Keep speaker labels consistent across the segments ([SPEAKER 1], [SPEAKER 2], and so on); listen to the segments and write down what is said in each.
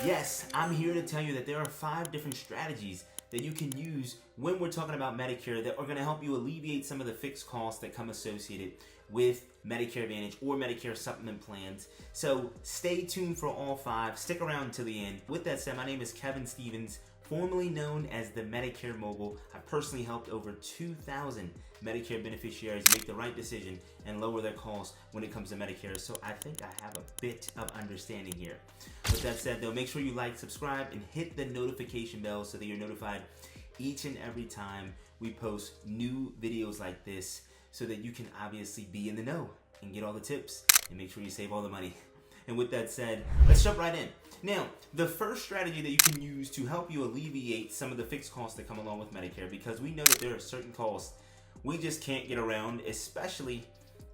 [SPEAKER 1] Yes, I'm here to tell you that there are 5 different strategies that you can use when we're talking about Medicare that are going to help you alleviate some of the fixed costs that come associated with Medicare Advantage or Medicare supplement plans. So stay tuned for all 5. Stick around until the end. With that said, my name is Kevin Stevens, formerly known as the Medicare Mogul. I personally helped over 2,000 Medicare beneficiaries make the right decision and lower their costs when it comes to Medicare. So I think I have a bit of understanding here. With that said though, make sure you like, subscribe, and hit the notification bell so that you're notified each and every time we post new videos like this, so that you can obviously be in the know and get all the tips and make sure you save all the money. And with that said, let's jump right in. Now, the first strategy that you can use to help you alleviate some of the fixed costs that come along with Medicare, because we know that there are certain costs we just can't get around, especially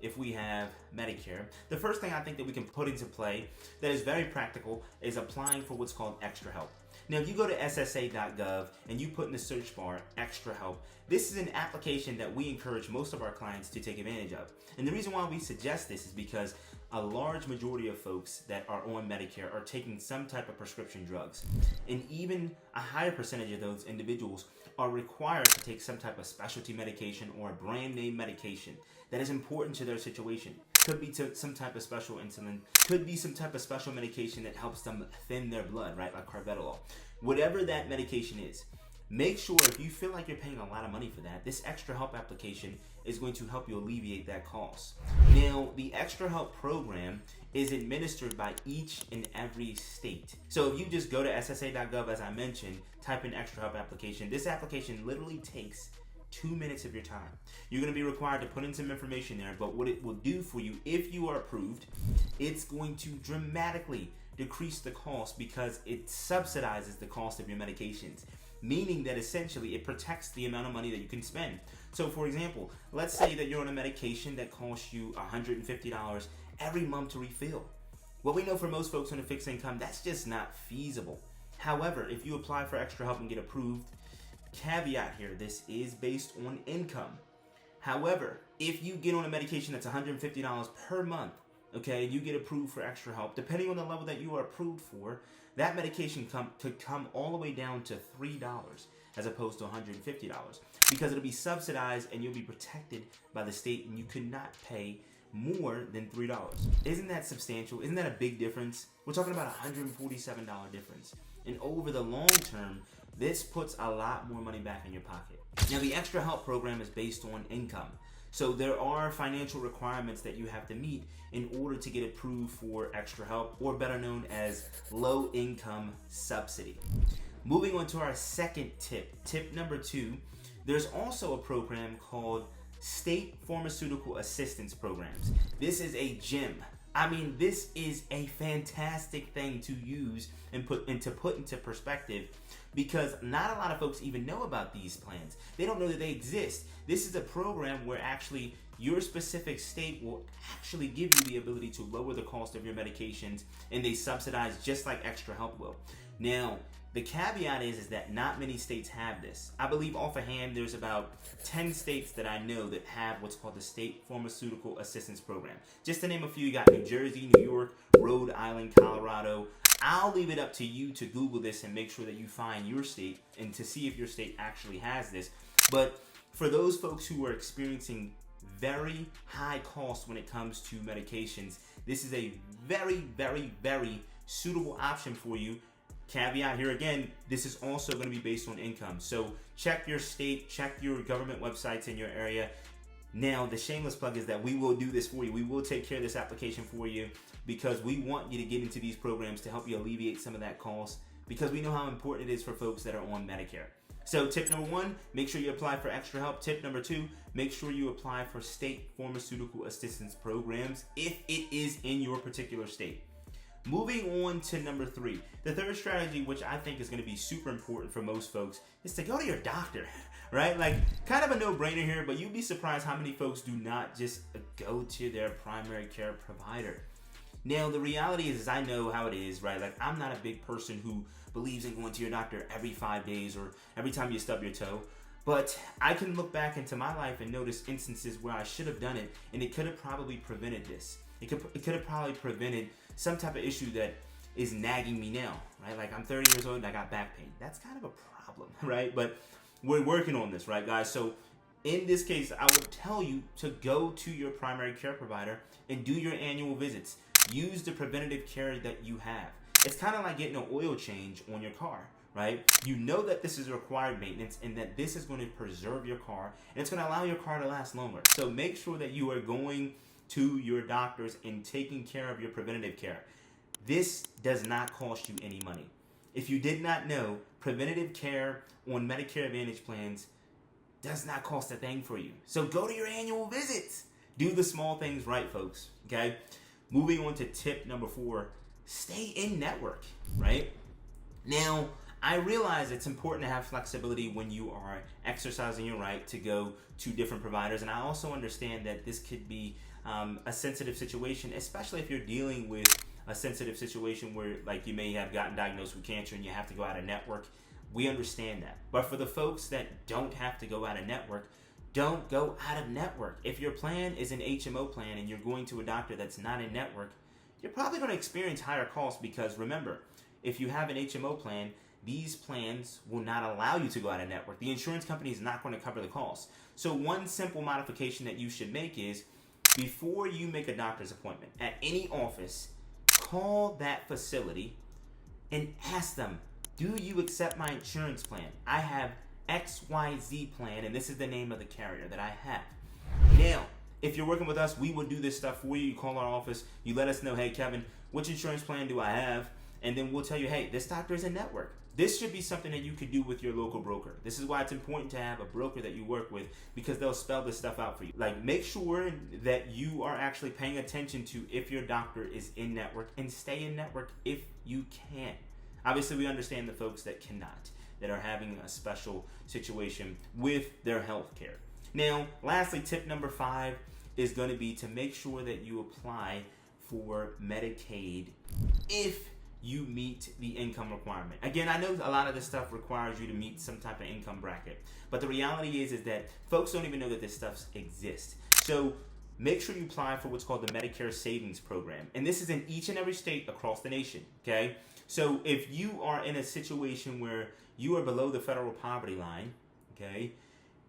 [SPEAKER 1] if we have Medicare. The first thing I think that we can put into play that is very practical is applying for what's called extra help. Now, if you go to ssa.gov and you put in the search bar extra help, this is an application that we encourage most of our clients to take advantage of. And the reason why we suggest this is because a large majority of folks that are on Medicare are taking some type of prescription drugs. And even a higher percentage of those individuals are required to take some type of specialty medication or a brand name medication that is important to their situation. Could be to some type of special insulin, could be some type of special medication that helps them thin their blood, right? Like carvedilol. Whatever that medication is, make sure if you feel like you're paying a lot of money for that, this extra help application is going to help you alleviate that cost. Now, the extra help program is administered by each and every state. So if you just go to ssa.gov, as I mentioned, type in extra help application, this application literally takes 2 minutes of your time. You're going to be required to put in some information there, but what it will do for you, if you are approved, it's going to dramatically decrease the cost because it subsidizes the cost of your medications, meaning that essentially it protects the amount of money that you can spend. So for example, let's say that you're on a medication that costs you $150 every month to refill. Well, we know for most folks on a fixed income, that's just not feasible. However, if you apply for extra help and get approved, caveat here, this is based on income. However, if you get on a medication that's $150 per month, okay, and you get approved for extra help, depending on the level that you are approved for, that medication could come all the way down to $3 as opposed to $150, because it'll be subsidized and you'll be protected by the state, and you could not pay more than $3. Isn't that substantial? Isn't that a big difference? We're talking about a $147 difference. And over the long term, this puts a lot more money back in your pocket. Now, the extra help program is based on income. So there are financial requirements that you have to meet in order to get approved for extra help, or better known as low income subsidy. Moving on to our second tip number 2, there's also a program called State Pharmaceutical Assistance Programs. This is a gem. I mean, this is a fantastic thing to use and put into perspective, because not a lot of folks even know about these plans. They don't know that they exist. This is a program where actually your specific state will actually give you the ability to lower the cost of your medications, and they subsidize just like extra help will. Now, the caveat is that not many states have this. I believe offhand there's about 10 states that I know that have what's called the State Pharmaceutical Assistance Program. Just to name a few, you got New Jersey, New York, Rhode Island, Colorado. I'll leave it up to you to Google this and make sure that you find your state and to see if your state actually has this. But for those folks who are experiencing very high costs when it comes to medications, this is a very, very, very suitable option for you. Caveat here again, this is also going to be based on income. So check your state, check your government websites in your area. Now, the shameless plug is that we will do this for you. We will take care of this application for you, because we want you to get into these programs to help you alleviate some of that cost, because we know how important it is for folks that are on Medicare. So tip number 1, make sure you apply for extra help. Tip number 2, make sure you apply for state pharmaceutical assistance programs if it is in your particular state. Moving on to number 3, the third strategy, which I think is going to be super important for most folks, is to go to your doctor, right? Like, kind of a no-brainer here, but you'd be surprised how many folks do not just go to their primary care provider. Now, the reality is I know how it is, right? Like, I'm not a big person who believes in going to your doctor every 5 days or every time you stub your toe. But I can look back into my life and notice instances where I should have done it, and it could have probably prevented this. It could have probably prevented some type of issue that is nagging me now, right? Like I'm 30 years old and I got back pain. That's kind of a problem, right? But we're working on this, right, guys? So in this case, I would tell you to go to your primary care provider and do your annual visits. Use the preventative care that you have. It's kind of like getting an oil change on your car, right? You know that this is required maintenance and that this is going to preserve your car and it's going to allow your car to last longer. So make sure that you are going to your doctors and taking care of your preventative care. This does not cost you any money. If you did not know, preventative care on Medicare Advantage plans does not cost a thing for you. So go to your annual visits. Do the small things right, folks, okay? Moving on to tip number 4, stay in network, right? Now, I realize it's important to have flexibility when you are exercising your right to go to different providers, and I also understand that this could be a sensitive situation, especially if you're dealing with a sensitive situation where, like, you may have gotten diagnosed with cancer and you have to go out of network. We understand that. But for the folks that don't have to go out of network, don't go out of network. If your plan is an HMO plan and you're going to a doctor that's not in network, you're probably going to experience higher costs because remember, if you have an HMO plan, these plans will not allow you to go out of network. The insurance company is not going to cover the costs. So one simple modification that you should make is before you make a doctor's appointment at any office, call that facility and ask them, do you accept my insurance plan? I have XYZ plan, and this is the name of the carrier that I have. Now, if you're working with us, we will do this stuff for you. You call our office, you let us know, hey, Kevin, which insurance plan do I have? And then we'll tell you, hey, this doctor is in network. This should be something that you could do with your local broker. This is why it's important to have a broker that you work with because they'll spell this stuff out for you. Like, make sure that you are actually paying attention to if your doctor is in network and stay in network if you can. Obviously, we understand the folks that cannot, that are having a special situation with their health care. Now, lastly, tip number 5 is going to be to make sure that you apply for Medicaid if you meet the income requirement. Again, I know a lot of this stuff requires you to meet some type of income bracket, but the reality is that folks don't even know that this stuff exists. So make sure you apply for what's called the Medicare Savings Program. And this is in each and every state across the nation, okay? So if you are in a situation where you are below the federal poverty line, okay,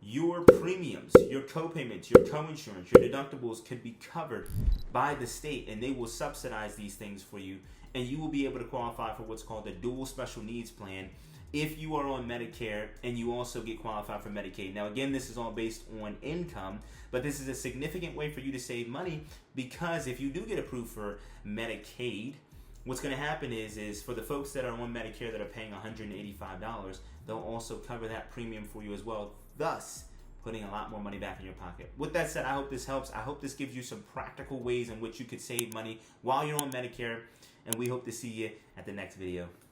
[SPEAKER 1] your premiums, your co-payments, your co-insurance, your deductibles could be covered by the state and they will subsidize these things for you and you will be able to qualify for what's called the dual special needs plan if you are on Medicare and you also get qualified for Medicaid. Now again, this is all based on income, but this is a significant way for you to save money because if you do get approved for Medicaid, what's going to happen is for the folks that are on Medicare that are paying $185, they'll also cover that premium for you as well, thus putting a lot more money back in your pocket. With that said, I hope this helps. I hope this gives you some practical ways in which you could save money while you're on Medicare, and we hope to see you at the next video.